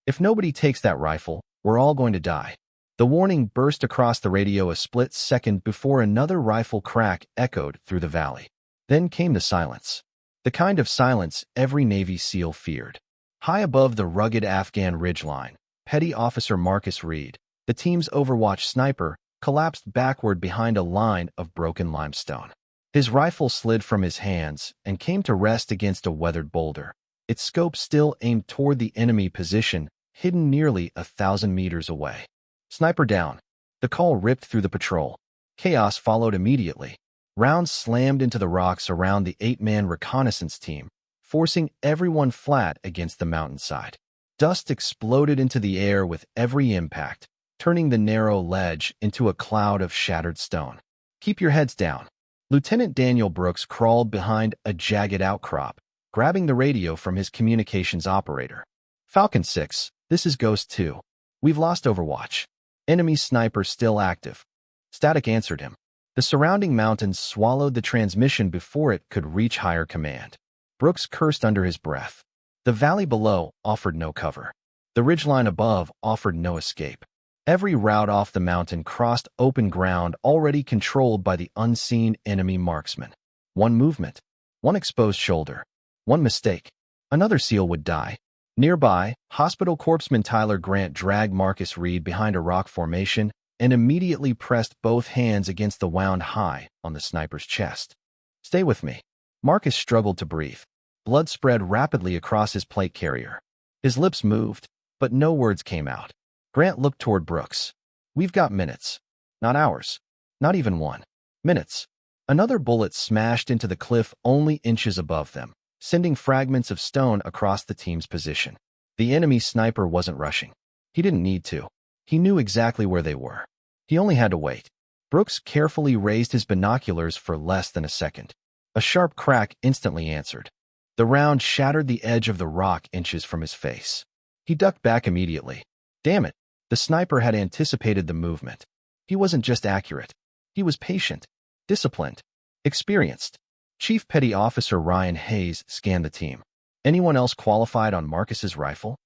If nobody takes that rifle, we're all going to die. The warning burst across the radio a split second before another rifle crack echoed through the valley. Then came the silence. The kind of silence every Navy SEAL feared. High above the rugged Afghan ridgeline, Petty Officer Marcus Reed, the team's Overwatch sniper, collapsed backward behind a line of broken limestone. His rifle slid from his hands and came to rest against a weathered boulder, its scope still aimed toward the enemy position, hidden nearly 1,000 meters away. Sniper down. The call ripped through the patrol. Chaos followed immediately. Rounds slammed into the rocks around the 8-man reconnaissance team, forcing everyone flat against the mountainside. Dust exploded into the air with every impact, turning the narrow ledge into a cloud of shattered stone. Keep your heads down. Lieutenant Daniel Brooks crawled behind a jagged outcrop, grabbing the radio from his communications operator. Falcon 6, this is Ghost 2. We've lost Overwatch. Enemy sniper still active. Static answered him. The surrounding mountains swallowed the transmission before it could reach higher command. Brooks cursed under his breath. The valley below offered no cover. The ridgeline above offered no escape. Every route off the mountain crossed open ground already controlled by the unseen enemy marksman. One movement, one exposed shoulder, one mistake, another SEAL would die. Nearby, hospital corpsman Tyler Grant dragged Marcus Reed behind a rock formation and immediately pressed both hands against the wound high on the sniper's chest. Stay with me. Marcus struggled to breathe. Blood spread rapidly across his plate carrier. His lips moved, but no words came out. Grant looked toward Brooks. We've got minutes. Not hours. Not even one. Minutes. Another bullet smashed into the cliff only inches above them, sending fragments of stone across the team's position. The enemy sniper wasn't rushing. He didn't need to. He knew exactly where they were. He only had to wait. Brooks carefully raised his binoculars for less than a second. A sharp crack instantly answered. The round shattered the edge of the rock inches from his face. He ducked back immediately. Damn it, the sniper had anticipated the movement. He wasn't just accurate. He was patient, disciplined, experienced. Chief Petty Officer Ryan Hayes scanned the team. Anyone else qualified on Marcus's rifle?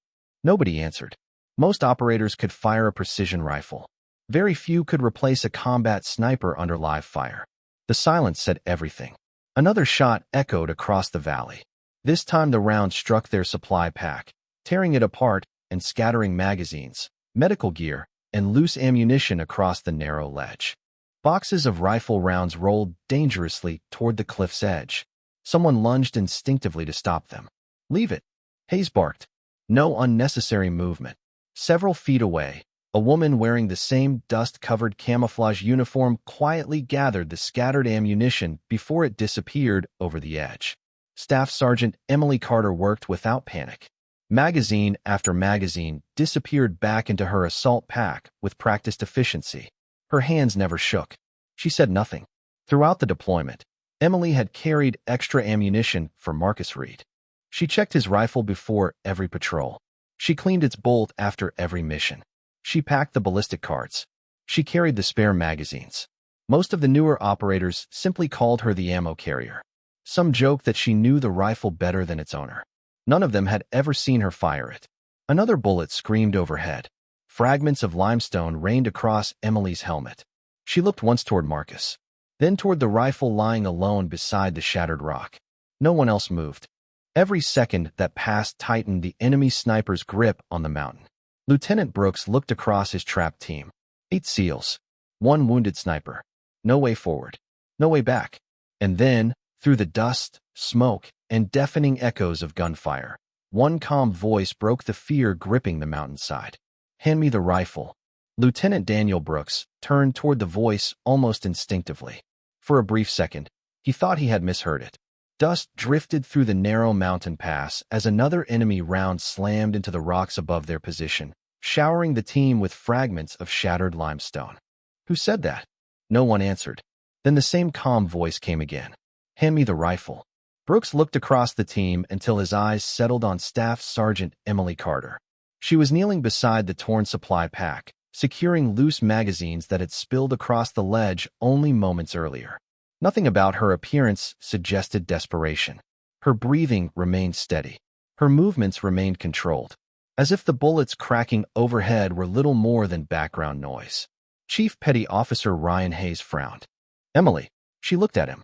Nobody answered. Most operators could fire a precision rifle. Very few could replace a combat sniper under live fire. The silence said everything. Another shot echoed across the valley. This time the round struck their supply pack, tearing it apart and scattering magazines, medical gear, and loose ammunition across the narrow ledge. Boxes of rifle rounds rolled dangerously toward the cliff's edge. Someone lunged instinctively to stop them. Leave it, Hayes barked. No unnecessary movement. Several feet away, a woman wearing the same dust-covered camouflage uniform quietly gathered the scattered ammunition before it disappeared over the edge. Staff Sergeant Emily Carter worked without panic. Magazine after magazine disappeared back into her assault pack with practiced efficiency. Her hands never shook. She said nothing. Throughout the deployment, Emily had carried extra ammunition for Marcus Reed. She checked his rifle before every patrol. She cleaned its bolt after every mission. She packed the ballistic cards. She carried the spare magazines. Most of the newer operators simply called her the ammo carrier. Some joked that she knew the rifle better than its owner. None of them had ever seen her fire it. Another bullet screamed overhead. Fragments of limestone rained across Emily's helmet. She looked once toward Marcus, then toward the rifle lying alone beside the shattered rock. No one else moved. Every second that passed tightened the enemy sniper's grip on the mountain. Lieutenant Brooks looked across his trapped team. 8 SEALs. 1 wounded sniper. No way forward. No way back. And then, through the dust, smoke, and deafening echoes of gunfire, one calm voice broke the fear gripping the mountainside. Hand me the rifle. Lieutenant Daniel Brooks turned toward the voice almost instinctively. For a brief second, he thought he had misheard it. Dust drifted through the narrow mountain pass as another enemy round slammed into the rocks above their position, showering the team with fragments of shattered limestone. Who said that? No one answered. Then the same calm voice came again. Hand me the rifle. Brooks looked across the team until his eyes settled on Staff Sergeant Emily Carter. She was kneeling beside the torn supply pack, securing loose magazines that had spilled across the ledge only moments earlier. Nothing about her appearance suggested desperation. Her breathing remained steady. Her movements remained controlled. as if the bullets cracking overhead were little more than background noise. Chief Petty Officer Ryan Hayes frowned. Emily, she looked at him.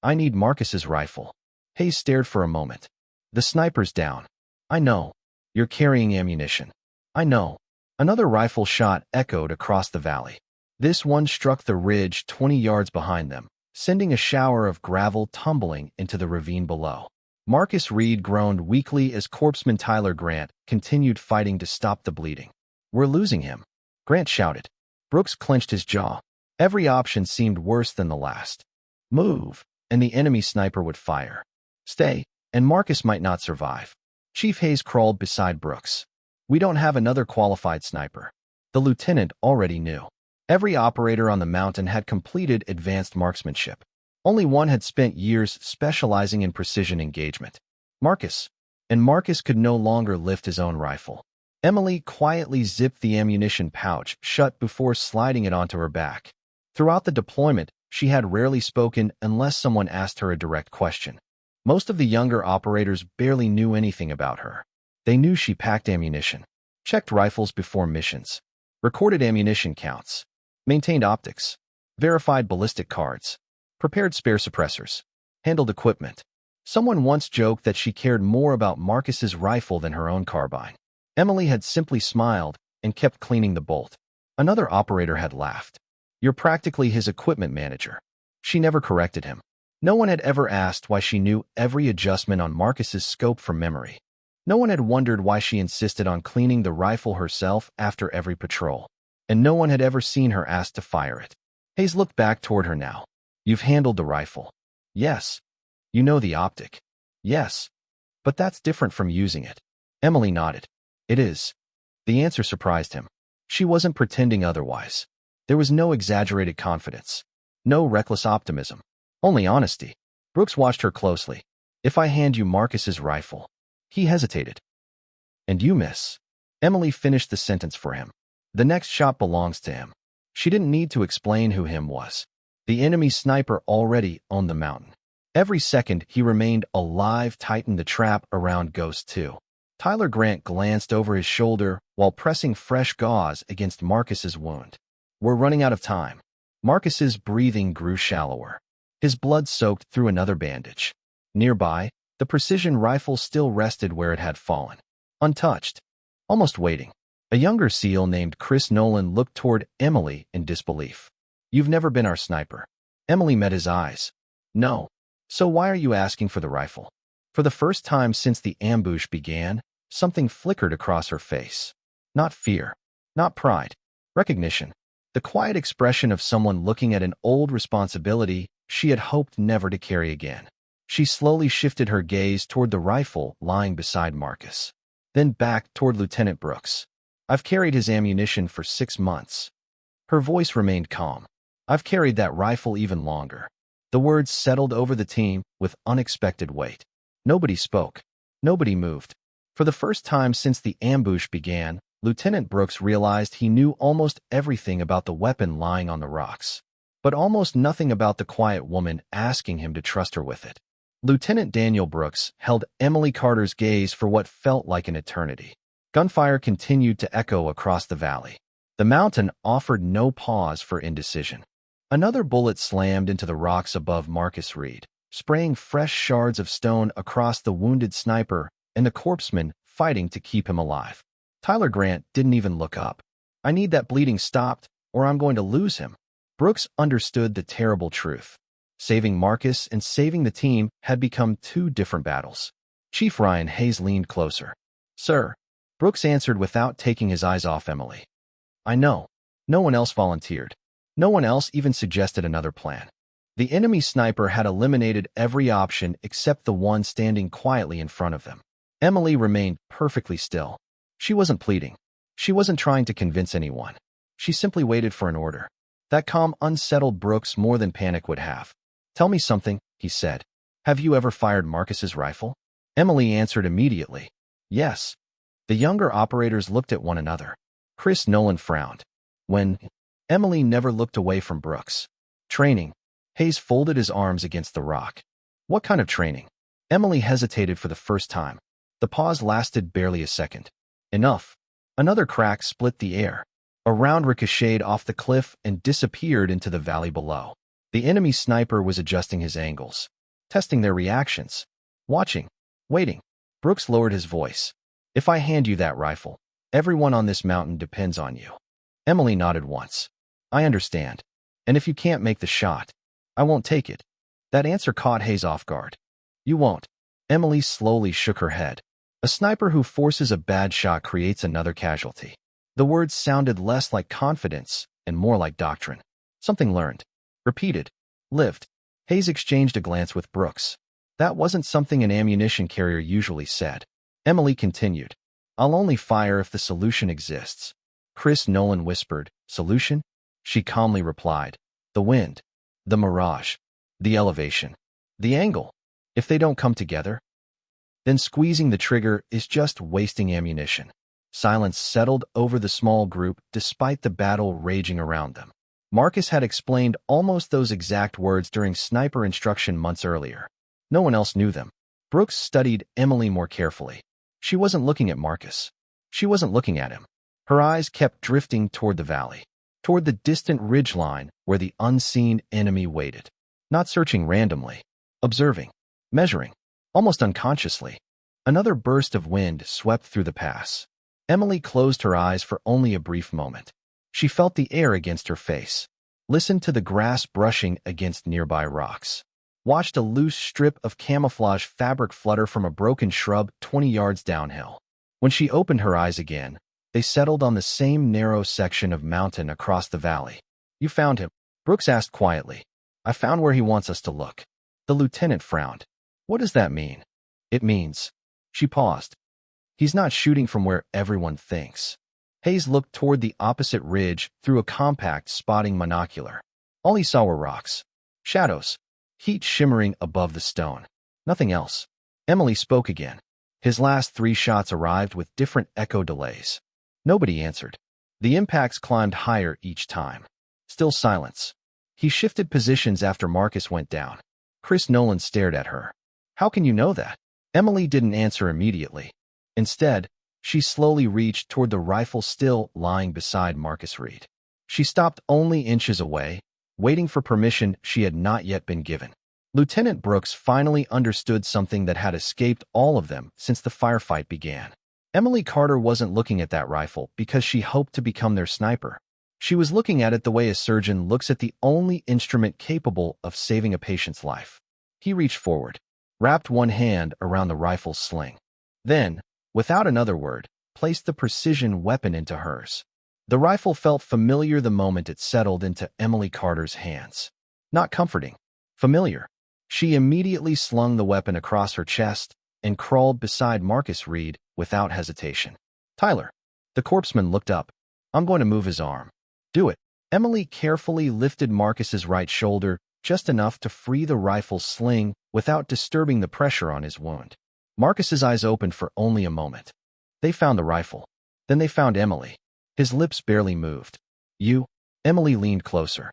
I need Marcus's rifle. Hayes stared for a moment. The sniper's down. I know. You're carrying ammunition. I know. Another rifle shot echoed across the valley. This one struck the ridge 20 yards behind them, sending a shower of gravel tumbling into the ravine below. Marcus Reed groaned weakly as corpsman Tyler Grant continued fighting to stop the bleeding. We're losing him, Grant shouted. Brooks clenched his jaw. Every option seemed worse than the last. Move, and the enemy sniper would fire. Stay, and Marcus might not survive. Chief Hayes crawled beside Brooks. We don't have another qualified sniper. The lieutenant already knew. Every operator on the mountain had completed advanced marksmanship. Only one had spent years specializing in precision engagement. Marcus. And Marcus could no longer lift his own rifle. Emily quietly zipped the ammunition pouch shut before sliding it onto her back. Throughout the deployment, she had rarely spoken unless someone asked her a direct question. Most of the younger operators barely knew anything about her. They knew she packed ammunition, checked rifles before missions, recorded ammunition counts, maintained optics, verified ballistic cards, prepared spare suppressors, handled equipment. Someone once joked that she cared more about Marcus's rifle than her own carbine. Emily had simply smiled and kept cleaning the bolt. Another operator had laughed. You're practically his equipment manager. She never corrected him. No one had ever asked why she knew every adjustment on Marcus's scope from memory. No one had wondered why she insisted on cleaning the rifle herself after every patrol. And no one had ever seen her ask to fire it. Hayes looked back toward her now. You've handled the rifle. Yes. You know the optic. Yes. But that's different from using it. Emily nodded. It is. The answer surprised him. She wasn't pretending otherwise. There was no exaggerated confidence. No reckless optimism. Only honesty. Brooks watched her closely. If I hand you Marcus's rifle. He hesitated. And you miss. Emily finished the sentence for him. The next shot belongs to him. She didn't need to explain who him was. The enemy sniper already owned the mountain. Every second he remained alive tightened the trap around Ghost 2. Tyler Grant glanced over his shoulder while pressing fresh gauze against Marcus's wound. We're running out of time. Marcus's breathing grew shallower. His blood soaked through another bandage. Nearby, the precision rifle still rested where it had fallen. Untouched. Almost waiting. A younger SEAL named Chris Nolan looked toward Emily in disbelief. You've never been our sniper. Emily met his eyes. No. So why are you asking for the rifle? For the first time since the ambush began, something flickered across her face. Not fear. Not pride. Recognition. The quiet expression of someone looking at an old responsibility she had hoped never to carry again. She slowly shifted her gaze toward the rifle lying beside Marcus. Then back toward Lieutenant Brooks. I've carried his ammunition for 6 months. Her voice remained calm. I've carried that rifle even longer. The words settled over the team with unexpected weight. Nobody spoke. Nobody moved. For the first time since the ambush began, Lieutenant Brooks realized he knew almost everything about the weapon lying on the rocks, but almost nothing about the quiet woman asking him to trust her with it. Lieutenant Daniel Brooks held Emily Carter's gaze for what felt like an eternity. Gunfire continued to echo across the valley. The mountain offered no pause for indecision. Another bullet slammed into the rocks above Marcus Reed, spraying fresh shards of stone across the wounded sniper and the corpsman fighting to keep him alive. Tyler Grant didn't even look up. I need that bleeding stopped, or I'm going to lose him. Brooks understood the terrible truth. Saving Marcus and saving the team had become 2 different battles. Chief Ryan Hayes leaned closer. Sir. Brooks answered without taking his eyes off Emily. I know. No one else volunteered. No one else even suggested another plan. The enemy sniper had eliminated every option except the one standing quietly in front of them. Emily remained perfectly still. She wasn't pleading. She wasn't trying to convince anyone. She simply waited for an order. That calm unsettled Brooks more than panic would have. Tell me something, he said. Have you ever fired Marcus's rifle? Emily answered immediately. Yes. The younger operators looked at one another. Chris Nolan frowned. When? Emily never looked away from Brooks. Training. Hayes folded his arms against the rock. What kind of training? Emily hesitated for the first time. The pause lasted barely a second. Enough. Another crack split the air. A round ricocheted off the cliff and disappeared into the valley below. The enemy sniper was adjusting his angles, testing their reactions, watching, waiting. Brooks lowered his voice. If I hand you that rifle, everyone on this mountain depends on you. Emily nodded once. I understand. And if you can't make the shot, I won't take it. That answer caught Hayes off guard. You won't. Emily slowly shook her head. A sniper who forces a bad shot creates another casualty. The words sounded less like confidence and more like doctrine. Something learned. Repeated. Lived. Hayes exchanged a glance with Brooks. That wasn't something an ammunition carrier usually said. Emily continued. I'll only fire if the solution exists. Chris Nolan whispered. Solution? She calmly replied. The wind. The mirage. The elevation. The angle. If they don't come together, then squeezing the trigger is just wasting ammunition. Silence settled over the small group despite the battle raging around them. Marcus had explained almost those exact words during sniper instruction months earlier. No one else knew them. Brooks studied Emily more carefully. She wasn't looking at Marcus. She wasn't looking at him. Her eyes kept drifting toward the valley, toward the distant ridgeline where the unseen enemy waited. Not searching randomly, observing, measuring, almost unconsciously. Another burst of wind swept through the pass. Emily closed her eyes for only a brief moment. She felt the air against her face, listened to the grass brushing against nearby rocks, watched a loose strip of camouflage fabric flutter from a broken shrub 20 yards downhill. When she opened her eyes again, they settled on the same narrow section of mountain across the valley. You found him? Brooks asked quietly. I found where he wants us to look. The lieutenant frowned. What does that mean? It means. She paused. He's not shooting from where everyone thinks. Hayes looked toward the opposite ridge through a compact spotting monocular. All he saw were rocks, shadows, heat shimmering above the stone. Nothing else. Emily spoke again. His last 3 shots arrived with different echo delays. Nobody answered. The impacts climbed higher each time. Still silence. He shifted positions after Marcus went down. Chris Nolan stared at her. How can you know that? Emily didn't answer immediately. Instead, she slowly reached toward the rifle still lying beside Marcus Reed. She stopped only inches away, waiting for permission she had not yet been given. Lieutenant Brooks finally understood something that had escaped all of them since the firefight began. Emily Carter wasn't looking at that rifle because she hoped to become their sniper. She was looking at it the way a surgeon looks at the only instrument capable of saving a patient's life. He reached forward, wrapped one hand around the rifle's sling. Then, without another word, placed the precision weapon into hers. The rifle felt familiar the moment it settled into Emily Carter's hands. Not comforting. Familiar. She immediately slung the weapon across her chest and crawled beside Marcus Reed without hesitation. Tyler. The corpsman looked up. I'm going to move his arm. Do it. Emily carefully lifted Marcus's right shoulder just enough to free the rifle's sling without disturbing the pressure on his wound. Marcus's eyes opened for only a moment. They found the rifle. Then they found Emily. His lips barely moved. You? Emily leaned closer.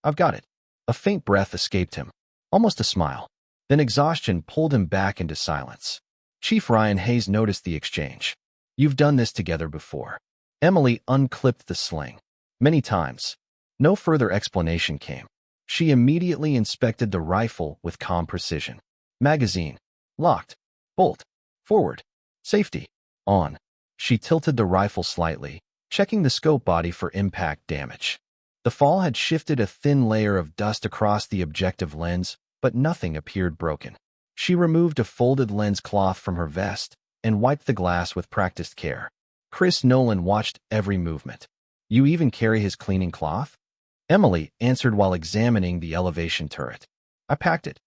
I've got it. A faint breath escaped him. Almost a smile. Then exhaustion pulled him back into silence. Chief Ryan Hayes noticed the exchange. You've done this together before. Emily unclipped the sling. Many times. No further explanation came. She immediately inspected the rifle with calm precision. Magazine. Locked. Bolt. Forward. Safety. On. She tilted the rifle slightly, checking the scope body for impact damage. The fall had shifted a thin layer of dust across the objective lens, but nothing appeared broken. She removed a folded lens cloth from her vest and wiped the glass with practiced care. Chris Nolan watched every movement. You even carry his cleaning cloth? Emily answered while examining the elevation turret. I packed it.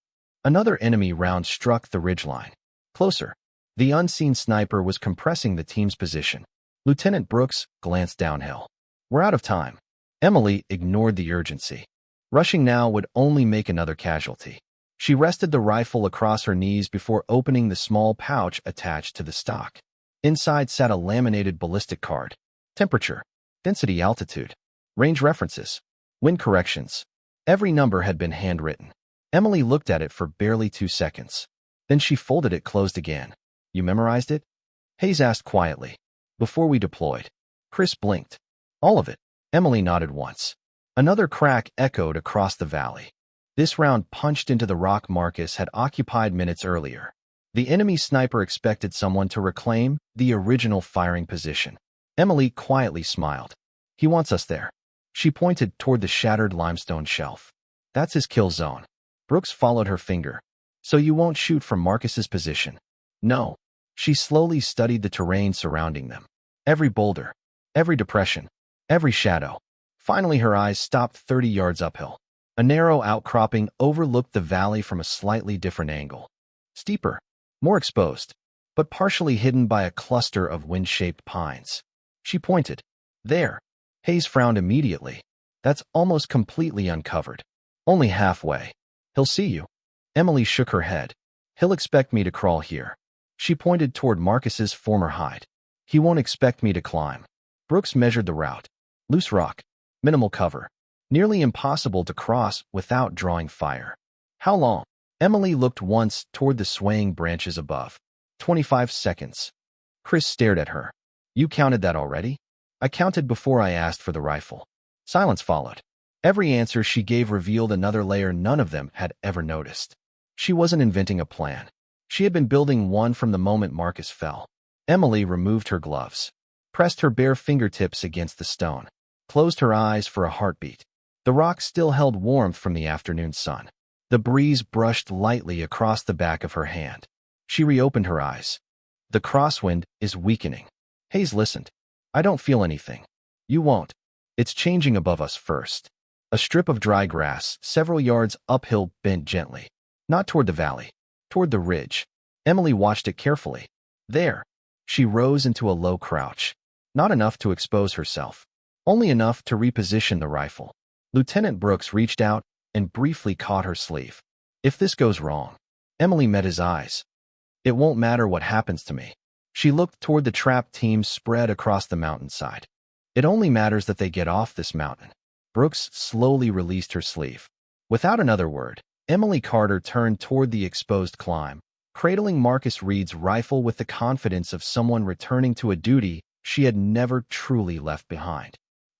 Another enemy round struck the ridgeline. Closer. The unseen sniper was compressing the team's position. Lieutenant Brooks glanced downhill. We're out of time. Emily ignored the urgency. Rushing now would only make another casualty. She rested the rifle across her knees before opening the small pouch attached to the stock. Inside sat a laminated ballistic card. Temperature, density, altitude, range references, wind corrections. Every number had been handwritten. Emily looked at it for barely 2 seconds. Then she folded it closed again. You memorized it? Hayes asked quietly. Before we deployed. Chris blinked. All of it. Emily nodded once. Another crack echoed across the valley. This round punched into the rock Marcus had occupied minutes earlier. The enemy sniper expected someone to reclaim the original firing position. Emily quietly smiled. He wants us there. She pointed toward the shattered limestone shelf. That's his kill zone. Brooks followed her finger. So you won't shoot from Marcus's position? No. She slowly studied the terrain surrounding them. Every boulder, every depression, every shadow. Finally, her eyes stopped 30 yards uphill. A narrow outcropping overlooked the valley from a slightly different angle. Steeper, more exposed, but partially hidden by a cluster of wind-shaped pines. She pointed. There. Hayes frowned immediately. That's almost completely uncovered. Only halfway. He'll see you. Emily shook her head. He'll expect me to crawl here. She pointed toward Marcus's former hide. He won't expect me to climb. Brooks measured the route. Loose rock. Minimal cover. Nearly impossible to cross without drawing fire. How long? Emily looked once toward the swaying branches above. 25 seconds. Chris stared at her. You counted that already? I counted before I asked for the rifle. Silence followed. Every answer she gave revealed another layer none of them had ever noticed. She wasn't inventing a plan. She had been building one from the moment Marcus fell. Emily removed her gloves, pressed her bare fingertips against the stone, closed her eyes for a heartbeat. The rock still held warmth from the afternoon sun. The breeze brushed lightly across the back of her hand. She reopened her eyes. The crosswind is weakening. Hayes listened. I don't feel anything. You won't. It's changing above us first. A strip of dry grass, several yards uphill, bent gently. Not toward the valley, toward the ridge. Emily watched it carefully. There. She rose into a low crouch. Not enough to expose herself. Only enough to reposition the rifle. Lieutenant Brooks reached out and briefly caught her sleeve. If this goes wrong. Emily met his eyes. It won't matter what happens to me. She looked toward the trap team spread across the mountainside. It only matters that they get off this mountain. Brooks slowly released her sleeve. Without another word, Emily Carter turned toward the exposed climb, cradling Marcus Reed's rifle with the confidence of someone returning to a duty she had never truly left behind.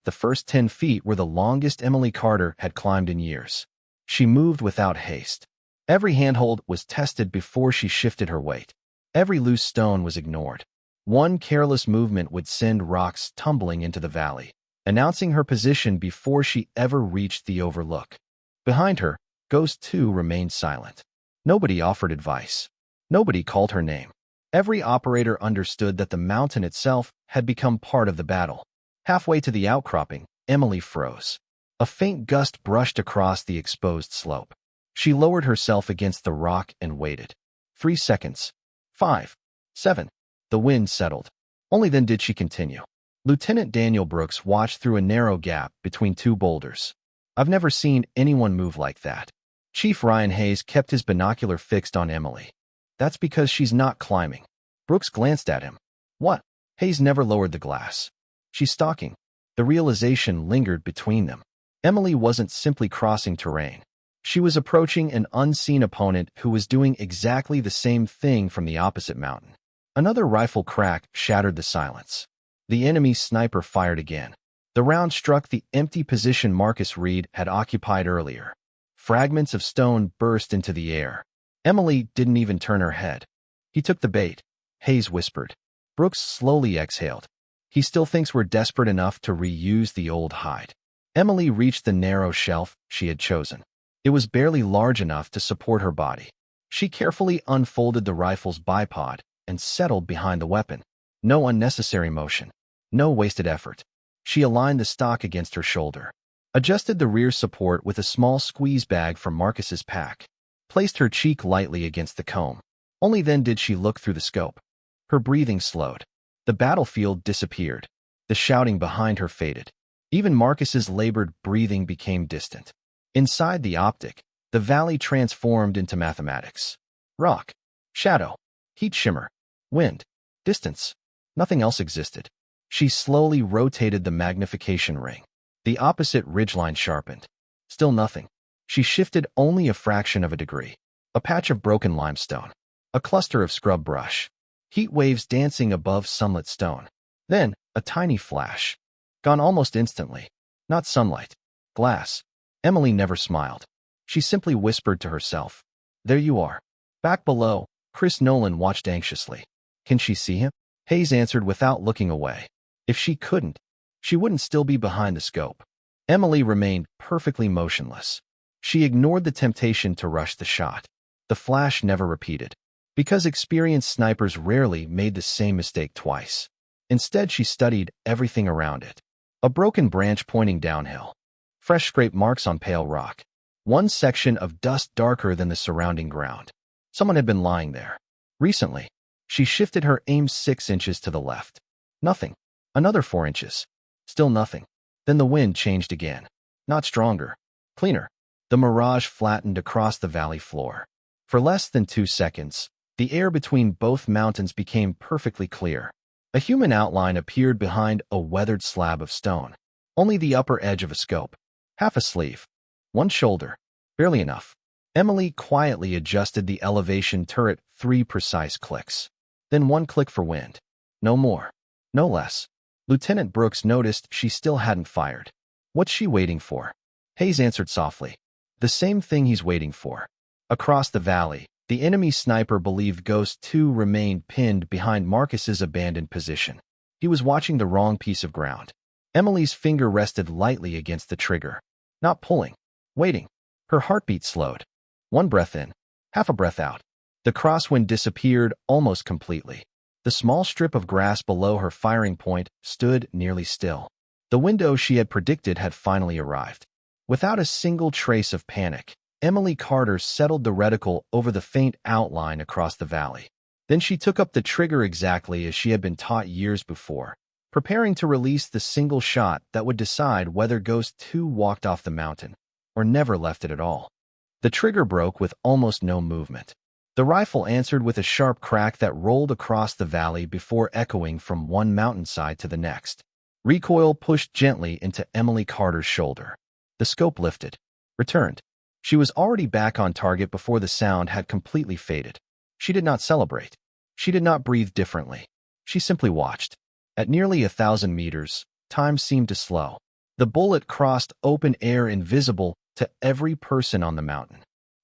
The first 10 feet were the longest Emily Carter had climbed in years. She moved without haste. Every handhold was tested before she shifted her weight. Every loose stone was ignored. One careless movement would send rocks tumbling into the valley, announcing her position before she ever reached the overlook. Behind her, Ghost 2 remained silent. Nobody offered advice. Nobody called her name. Every operator understood that the mountain itself had become part of the battle. Halfway to the outcropping, Emily froze. A faint gust brushed across the exposed slope. She lowered herself against the rock and waited. 3 seconds. 5. 7. The wind settled. Only then did she continue. Lieutenant Daniel Brooks watched through a narrow gap between 2 boulders. I've never seen anyone move like that. Chief Ryan Hayes kept his binocular fixed on Emily. That's because she's not climbing. Brooks glanced at him. What? Hayes never lowered the glass. She's stalking. The realization lingered between them. Emily wasn't simply crossing terrain. She was approaching an unseen opponent who was doing exactly the same thing from the opposite mountain. Another rifle crack shattered the silence. The enemy sniper fired again. The round struck the empty position Marcus Reed had occupied earlier. Fragments of stone burst into the air. Emily didn't even turn her head. He took the bait. Hayes whispered. Brooks slowly exhaled. He still thinks we're desperate enough to reuse the old hide. Emily reached the narrow shelf she had chosen. It was barely large enough to support her body. She carefully unfolded the rifle's bipod and settled behind the weapon. No unnecessary motion. No wasted effort. She aligned the stock against her shoulder, adjusted the rear support with a small squeeze bag from Marcus's pack, placed her cheek lightly against the comb. Only then did she look through the scope. Her breathing slowed. The battlefield disappeared. The shouting behind her faded. Even Marcus's labored breathing became distant. Inside the optic, the valley transformed into mathematics. Rock, shadow, heat shimmer, wind, distance. Nothing else existed. She slowly rotated the magnification ring. The opposite ridgeline sharpened. Still nothing. She shifted only a fraction of a degree. A patch of broken limestone. A cluster of scrub brush. Heat waves dancing above sunlit stone. Then, a tiny flash. Gone almost instantly. Not sunlight. Glass. Emily never smiled. She simply whispered to herself. There you are. Back below, Chris Nolan watched anxiously. Can she see him? Hayes answered without looking away. If she couldn't, she wouldn't still be behind the scope. Emily remained perfectly motionless. She ignored the temptation to rush the shot. The flash never repeated, because experienced snipers rarely made the same mistake twice. Instead, she studied everything around it. A broken branch pointing downhill. Fresh scrape marks on pale rock. One section of dust darker than the surrounding ground. Someone had been lying there. Recently, she shifted her aim 6 inches to the left. Nothing. Another 4 inches. Still nothing. Then the wind changed again. Not stronger. Cleaner. The mirage flattened across the valley floor. For less than 2 seconds, the air between both mountains became perfectly clear. A human outline appeared behind a weathered slab of stone. Only the upper edge of a scope. Half a sleeve. One shoulder. Barely enough. Emily quietly adjusted the elevation turret 3 precise clicks. Then 1 click for wind. No more. No less. Lieutenant Brooks noticed she still hadn't fired. What's she waiting for? Hayes answered softly. The same thing he's waiting for. Across the valley, the enemy sniper believed Ghost 2 remained pinned behind Marcus's abandoned position. He was watching the wrong piece of ground. Emily's finger rested lightly against the trigger. Not pulling. Waiting. Her heartbeat slowed. 1 breath in. Half a breath out. The crosswind disappeared almost completely. The small strip of grass below her firing point stood nearly still. The window she had predicted had finally arrived. Without a single trace of panic, Emily Carter settled the reticle over the faint outline across the valley. Then she took up the trigger exactly as she had been taught years before, preparing to release the single shot that would decide whether Ghost 2 walked off the mountain or never left it at all. The trigger broke with almost no movement. The rifle answered with a sharp crack that rolled across the valley before echoing from one mountainside to the next. Recoil pushed gently into Emily Carter's shoulder. The scope lifted. Returned. She was already back on target before the sound had completely faded. She did not celebrate. She did not breathe differently. She simply watched. At nearly 1,000 meters, time seemed to slow. The bullet crossed open air invisible to every person on the mountain.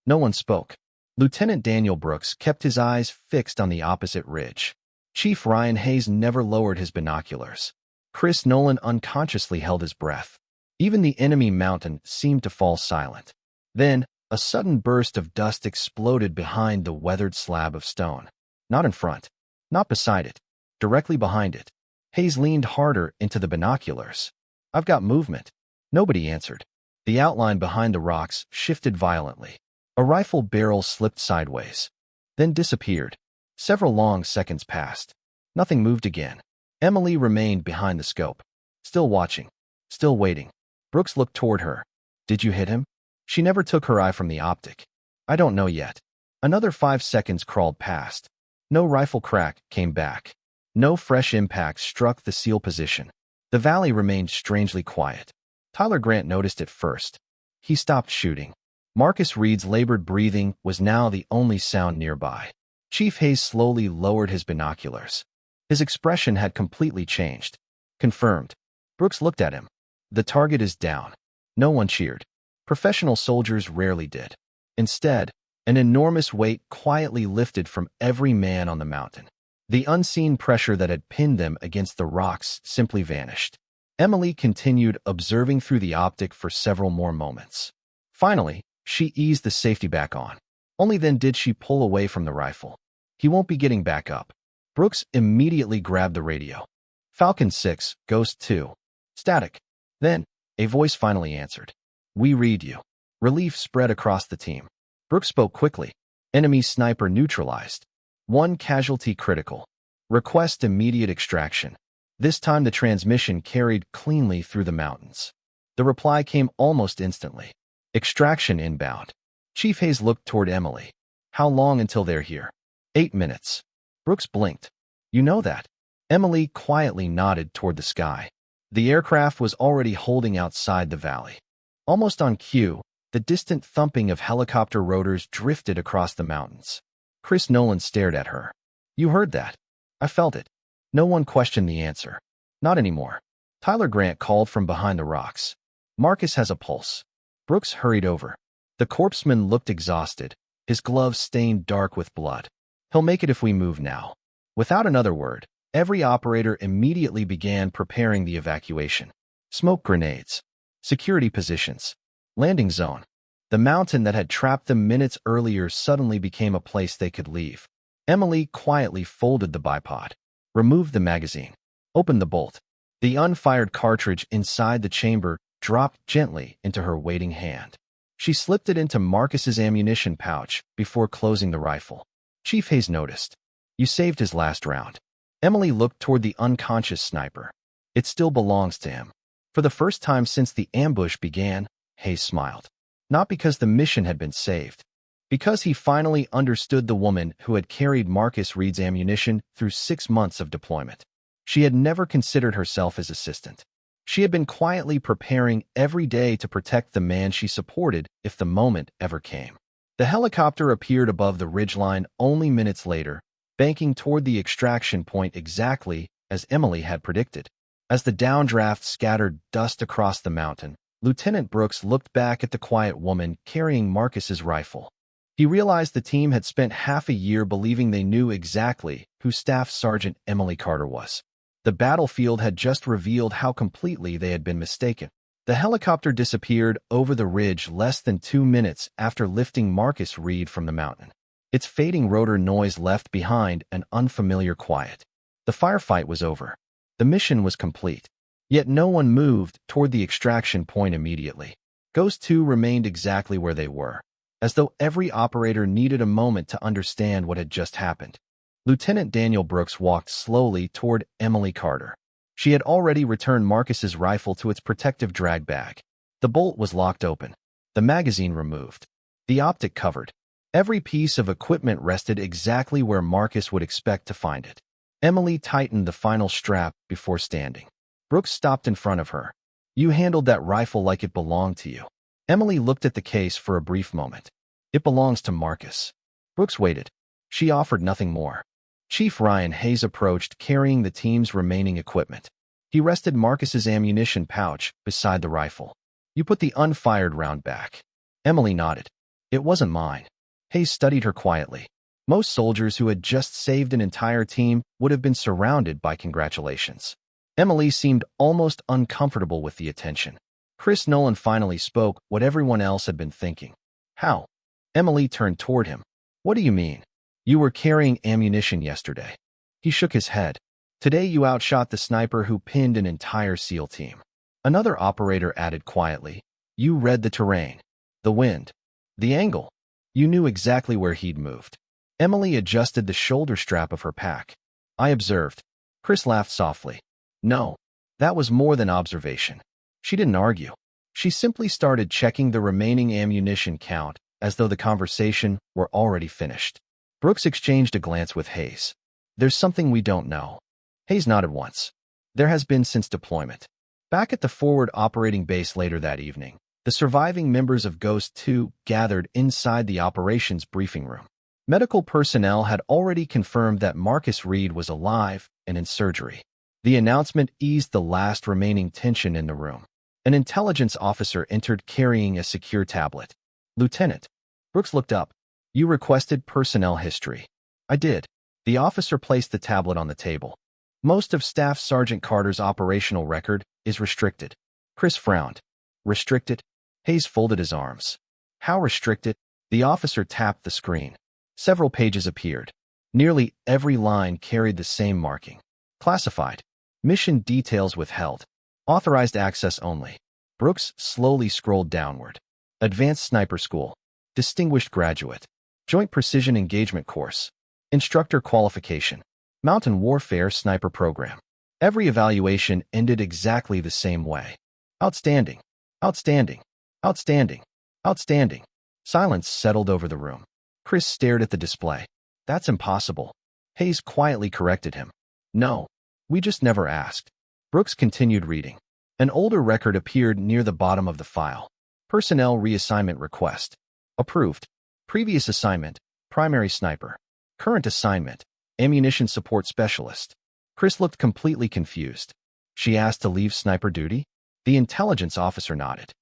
No one spoke. Lieutenant Daniel Brooks kept his eyes fixed on the opposite ridge. Chief Ryan Hayes never lowered his binoculars. Chris Nolan unconsciously held his breath. Even the enemy mountain seemed to fall silent. Then, a sudden burst of dust exploded behind the weathered slab of stone. Not in front. Not beside it. Directly behind it. Hayes leaned harder into the binoculars. I've got movement. Nobody answered. The outline behind the rocks shifted violently. A rifle barrel slipped sideways. Then disappeared. Several long seconds passed. Nothing moved again. Emily remained behind the scope. Still watching. Still waiting. Brooks looked toward her. Did you hit him? She never took her eye from the optic. I don't know yet. Another 5 seconds crawled past. No rifle crack came back. No fresh impacts struck the SEAL position. The valley remained strangely quiet. Tyler Grant noticed it first. He stopped shooting. Marcus Reed's labored breathing was now the only sound nearby. Chief Hayes slowly lowered his binoculars. His expression had completely changed. Confirmed. Brooks looked at him. The target is down. No one cheered. Professional soldiers rarely did. Instead, an enormous weight quietly lifted from every man on the mountain. The unseen pressure that had pinned them against the rocks simply vanished. Emily continued observing through the optic for several more moments. Finally, she eased the safety back on. Only then did she pull away from the rifle. He won't be getting back up. Brooks immediately grabbed the radio. Falcon 6, Ghost 2. Static. Then, a voice finally answered. We read you. Relief spread across the team. Brooks spoke quickly. Enemy sniper neutralized. 1 casualty critical. Request immediate extraction. This time the transmission carried cleanly through the mountains. The reply came almost instantly. Extraction inbound. Chief Hayes looked toward Emily. How long until they're here? 8 minutes. Brooks blinked. You know that. Emily quietly nodded toward the sky. The aircraft was already holding outside the valley. Almost on cue, the distant thumping of helicopter rotors drifted across the mountains. Chris Nolan stared at her. You heard that. I felt it. No one questioned the answer. Not anymore. Tyler Grant called from behind the rocks. Marcus has a pulse. Brooks hurried over. The corpseman looked exhausted, his gloves stained dark with blood. He'll make it if we move now. Without another word, every operator immediately began preparing the evacuation. Smoke grenades. Security positions. Landing zone. The mountain that had trapped them minutes earlier suddenly became a place they could leave. Emily quietly folded the bipod, removed the magazine, opened the bolt. The unfired cartridge inside the chamber dropped gently into her waiting hand. She slipped it into Marcus's ammunition pouch before closing the rifle. Chief Hayes noticed. You saved his last round. Emily looked toward the unconscious sniper. It still belongs to him. For the first time since the ambush began, Hayes smiled. Not because the mission had been saved. Because he finally understood the woman who had carried Marcus Reed's ammunition through 6 months of deployment. She had never considered herself his assistant. She had been quietly preparing every day to protect the man she supported if the moment ever came. The helicopter appeared above the ridgeline only minutes later, banking toward the extraction point exactly as Emily had predicted. As the downdraft scattered dust across the mountain, Lieutenant Brooks looked back at the quiet woman carrying Marcus's rifle. He realized the team had spent half a year believing they knew exactly who Staff Sergeant Emily Carter was. The battlefield had just revealed how completely they had been mistaken. The helicopter disappeared over the ridge less than 2 minutes after lifting Marcus Reed from the mountain. Its fading rotor noise left behind an unfamiliar quiet. The firefight was over. The mission was complete. Yet no one moved toward the extraction point immediately. Ghost 2 remained exactly where they were, as though every operator needed a moment to understand what had just happened. Lieutenant Daniel Brooks walked slowly toward Emily Carter. She had already returned Marcus's rifle to its protective drag bag. The bolt was locked open, the magazine removed, the optic covered. Every piece of equipment rested exactly where Marcus would expect to find it. Emily tightened the final strap before standing. Brooks stopped in front of her. You handled that rifle like it belonged to you. Emily looked at the case for a brief moment. It belongs to Marcus. Brooks waited. She offered nothing more. Chief Ryan Hayes approached, carrying the team's remaining equipment. He rested Marcus's ammunition pouch beside the rifle. You put the unfired round back. Emily nodded. It wasn't mine. Hayes studied her quietly. Most soldiers who had just saved an entire team would have been surrounded by congratulations. Emily seemed almost uncomfortable with the attention. Chris Nolan finally spoke what everyone else had been thinking. How? Emily turned toward him. What do you mean? You were carrying ammunition yesterday. He shook his head. Today you outshot the sniper who pinned an entire SEAL team. Another operator added quietly. You read the terrain, the wind, the angle. You knew exactly where he'd moved. Emily adjusted the shoulder strap of her pack. I observed. Chris laughed softly. No, that was more than observation. She didn't argue. She simply started checking the remaining ammunition count as though the conversation were already finished. Brooks exchanged a glance with Hayes. There's something we don't know. Hayes nodded once. There has been since deployment. Back at the forward operating base later that evening, the surviving members of Ghost 2 gathered inside the operations briefing room. Medical personnel had already confirmed that Marcus Reed was alive and in surgery. The announcement eased the last remaining tension in the room. An intelligence officer entered carrying a secure tablet. Lieutenant. Brooks looked up. You requested personnel history. I did. The officer placed the tablet on the table. Most of Staff Sergeant Carter's operational record is restricted. Chris frowned. Restricted? Hayes folded his arms. How restricted? The officer tapped the screen. Several pages appeared. Nearly every line carried the same marking. Classified. Mission details withheld. Authorized access only. Brooks slowly scrolled downward. Advanced Sniper School. Distinguished Graduate. Joint Precision Engagement Course. Instructor Qualification. Mountain Warfare Sniper Program. Every evaluation ended exactly the same way. Outstanding. Outstanding. Outstanding. Outstanding. Silence settled over the room. Chris stared at the display. That's impossible. Hayes quietly corrected him. No. We just never asked. Brooks continued reading. An older record appeared near the bottom of the file. Personnel reassignment request. Approved. Previous assignment, primary sniper. Current assignment, ammunition support specialist. Chris looked completely confused. She asked to leave sniper duty? The intelligence officer nodded.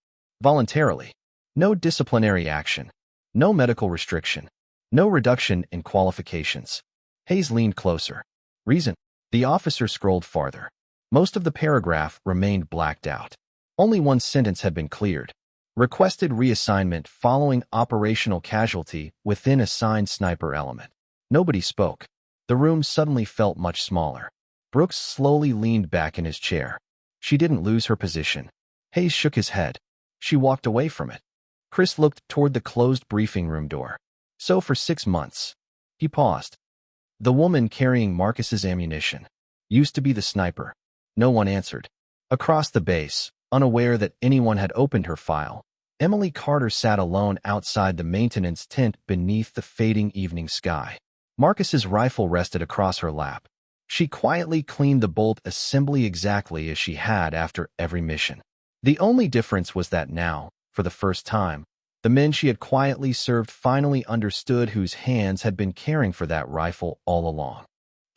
Voluntarily. No disciplinary action. No medical restriction. No reduction in qualifications. Hayes leaned closer. Reason? The officer scrolled farther. Most of the paragraph remained blacked out. Only one sentence had been cleared. Requested reassignment following operational casualty within assigned sniper element. Nobody spoke. The room suddenly felt much smaller. Brooks slowly leaned back in his chair. She didn't lose her position. Hayes shook his head. She walked away from it. Chris looked toward the closed briefing room door. So for 6 months. He paused. The woman carrying Marcus's ammunition. Used to be the sniper. No one answered. Across the base, unaware that anyone had opened her file, Emily Carter sat alone outside the maintenance tent beneath the fading evening sky. Marcus's rifle rested across her lap. She quietly cleaned the bolt assembly exactly as she had after every mission. The only difference was that now, for the first time, the men she had quietly served finally understood whose hands had been caring for that rifle all along.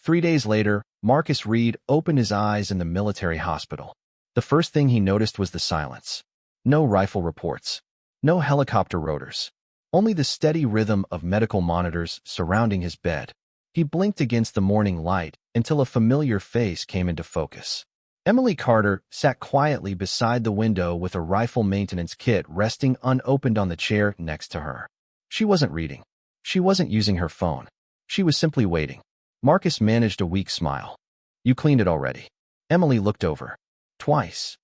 3 days later, Marcus Reed opened his eyes in the military hospital. The first thing he noticed was the silence. No rifle reports. No helicopter rotors. Only the steady rhythm of medical monitors surrounding his bed. He blinked against the morning light until a familiar face came into focus. Emily Carter sat quietly beside the window with a rifle maintenance kit resting unopened on the chair next to her. She wasn't reading. She wasn't using her phone. She was simply waiting. Marcus managed a weak smile. You cleaned it already. Emily looked over. Twice.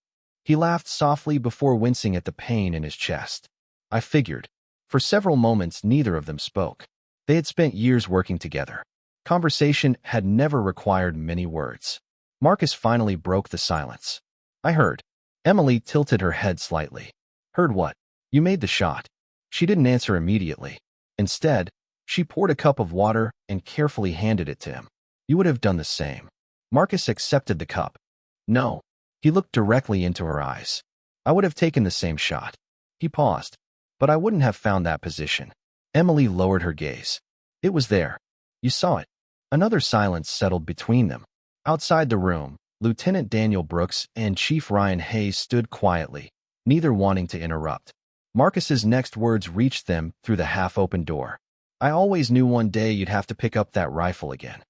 He laughed softly before wincing at the pain in his chest. I figured. For several moments, neither of them spoke. They had spent years working together. Conversation had never required many words. Marcus finally broke the silence. I heard. Emily tilted her head slightly. Heard what? You made the shot. She didn't answer immediately. Instead, she poured a cup of water and carefully handed it to him. You would have done the same. Marcus accepted the cup. No. He looked directly into her eyes. I would have taken the same shot. He paused. But I wouldn't have found that position. Emily lowered her gaze. It was there. You saw it. Another silence settled between them. Outside the room, Lieutenant Daniel Brooks and Chief Ryan Hayes stood quietly, neither wanting to interrupt. Marcus's next words reached them through the half-open door. I always knew one day you'd have to pick up that rifle again.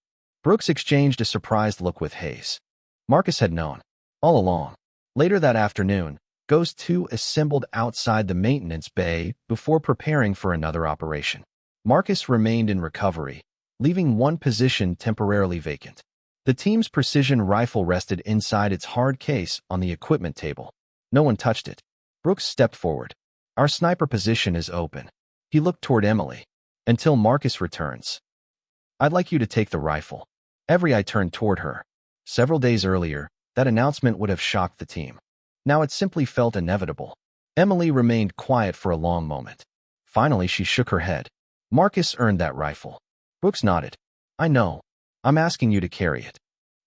Brooks exchanged a surprised look with Hayes. Marcus had known. All along. Later that afternoon, Ghost 2 assembled outside the maintenance bay before preparing for another operation. Marcus remained in recovery, leaving one position temporarily vacant. The team's precision rifle rested inside its hard case on the equipment table. No one touched it. Brooks stepped forward. Our sniper position is open. He looked toward Emily. Until Marcus returns. I'd like you to take the rifle. Every eye turned toward her. Several days earlier, that announcement would have shocked the team. Now it simply felt inevitable. Emily remained quiet for a long moment. Finally, she shook her head. Marcus earned that rifle. Brooks nodded. I know. I'm asking you to carry it.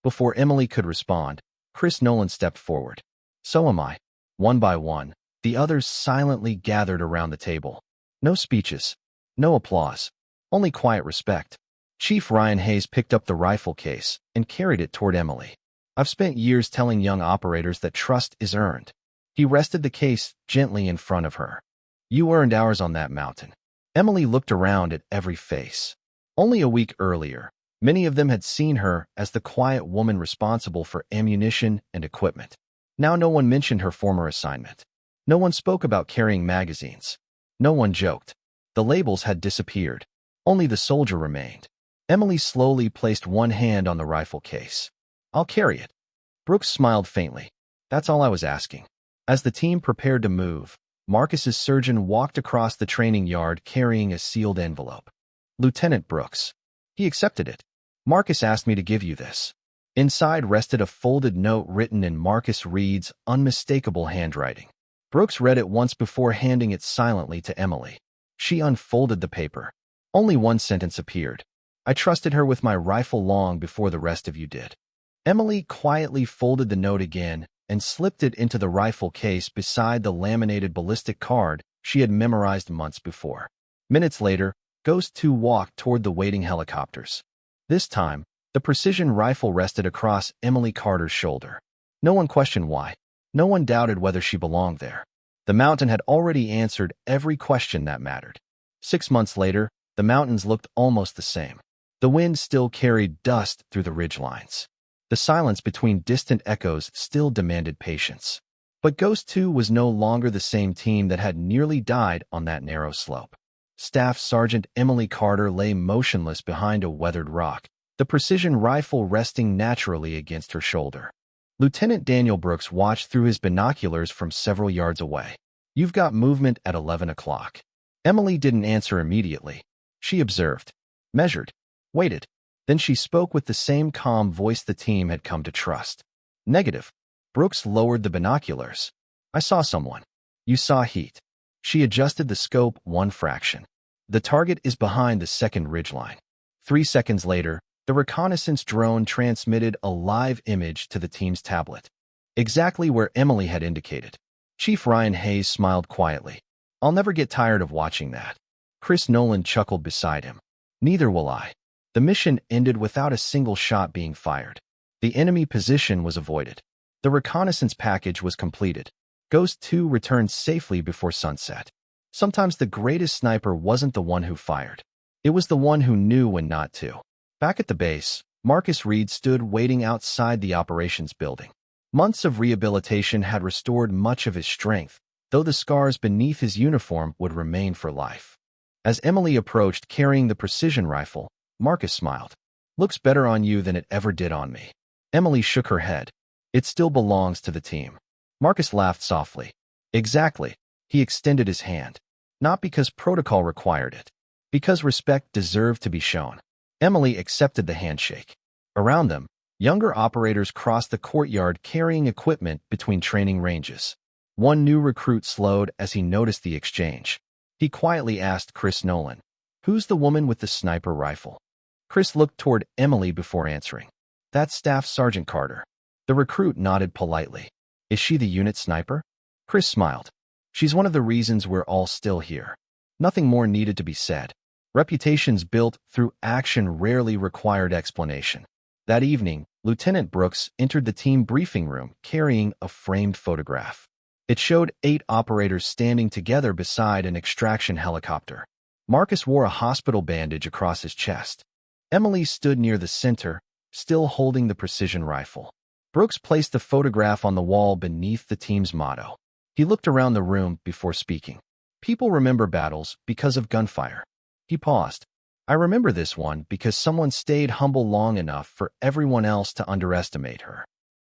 Before Emily could respond, Chris Nolan stepped forward. So am I. One by one, the others silently gathered around the table. No speeches. No applause. Only quiet respect. Chief Ryan Hayes picked up the rifle case and carried it toward Emily. I've spent years telling young operators that trust is earned. He rested the case gently in front of her. You earned ours on that mountain. Emily looked around at every face. Only a week earlier, many of them had seen her as the quiet woman responsible for ammunition and equipment. Now no one mentioned her former assignment. No one spoke about carrying magazines. No one joked. The labels had disappeared. Only the soldier remained. Emily slowly placed one hand on the rifle case. I'll carry it. Brooks smiled faintly. That's all I was asking. As the team prepared to move, Marcus's surgeon walked across the training yard carrying a sealed envelope. Lieutenant Brooks. He accepted it. Marcus asked me to give you this. Inside rested a folded note written in Marcus Reed's unmistakable handwriting. Brooks read it once before handing it silently to Emily. She unfolded the paper. Only one sentence appeared. I trusted her with my rifle long before the rest of you did. Emily quietly folded the note again and slipped it into the rifle case beside the laminated ballistic card she had memorized months before. Minutes later, Ghost 2 walked toward the waiting helicopters. This time, the precision rifle rested across Emily Carter's shoulder. No one questioned why. No one doubted whether she belonged there. The mountain had already answered every question that mattered. 6 months later, the mountains looked almost the same. The wind still carried dust through the ridgelines. The silence between distant echoes still demanded patience. But Ghost 2 was no longer the same team that had nearly died on that narrow slope. Staff Sergeant Emily Carter lay motionless behind a weathered rock, the precision rifle resting naturally against her shoulder. Lieutenant Daniel Brooks watched through his binoculars from several yards away. "You've got movement at 11 o'clock. Emily didn't answer immediately. She observed, measured, waited. Then she spoke with the same calm voice the team had come to trust. "Negative." Brooks lowered the binoculars. "I saw someone." "You saw heat." She adjusted the scope one fraction. "The target is behind the second ridgeline." 3 seconds later, the reconnaissance drone transmitted a live image to the team's tablet, exactly where Emily had indicated. Chief Ryan Hayes smiled quietly. "I'll never get tired of watching that." Chris Nolan chuckled beside him. "Neither will I." The mission ended without a single shot being fired. The enemy position was avoided. The reconnaissance package was completed. Ghost 2 returned safely before sunset. Sometimes the greatest sniper wasn't the one who fired. It was the one who knew when not to. Back at the base, Marcus Reed stood waiting outside the operations building. Months of rehabilitation had restored much of his strength, though the scars beneath his uniform would remain for life. As Emily approached carrying the precision rifle, Marcus smiled. "Looks better on you than it ever did on me." Emily shook her head. "It still belongs to the team." Marcus laughed softly. "Exactly." He extended his hand. "Not because protocol required it. Because respect deserved to be shown." Emily accepted the handshake. Around them, younger operators crossed the courtyard carrying equipment between training ranges. One new recruit slowed as he noticed the exchange. He quietly asked Chris Nolan, "Who's the woman with the sniper rifle?" Chris looked toward Emily before answering. "That's Staff Sergeant Carter." The recruit nodded politely. "Is she the unit sniper?" Chris smiled. "She's one of the reasons we're all still here." Nothing more needed to be said. Reputations built through action rarely required explanation. That evening, Lieutenant Brooks entered the team briefing room carrying a framed photograph. It showed 8 operators standing together beside an extraction helicopter. Marcus wore a hospital bandage across his chest. Emily stood near the center, still holding the precision rifle. Brooks placed the photograph on the wall beneath the team's motto. He looked around the room before speaking. "People remember battles because of gunfire." He paused. "I remember this one because someone stayed humble long enough for everyone else to underestimate her."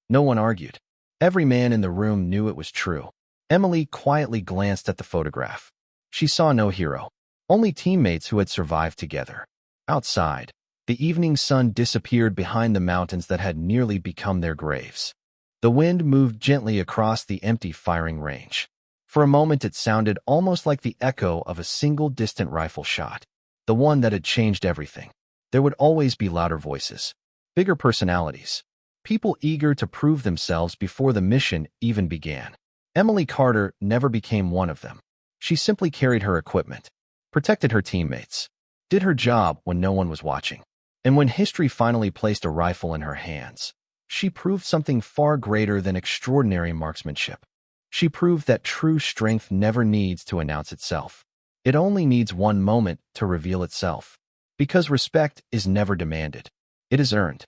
No one argued. Every man in the room knew it was true. Emily quietly glanced at the photograph. She saw no hero, only teammates who had survived together. Outside, the evening sun disappeared behind the mountains that had nearly become their graves. The wind moved gently across the empty firing range. For a moment it sounded almost like the echo of a single distant rifle shot, the one that had changed everything. There would always be louder voices, bigger personalities, people eager to prove themselves before the mission even began. Emily Carter never became one of them. She simply carried her equipment, protected her teammates, did her job when no one was watching. And when history finally placed a rifle in her hands, she proved something far greater than extraordinary marksmanship. She proved that true strength never needs to announce itself. It only needs one moment to reveal itself. Because respect is never demanded. It is earned.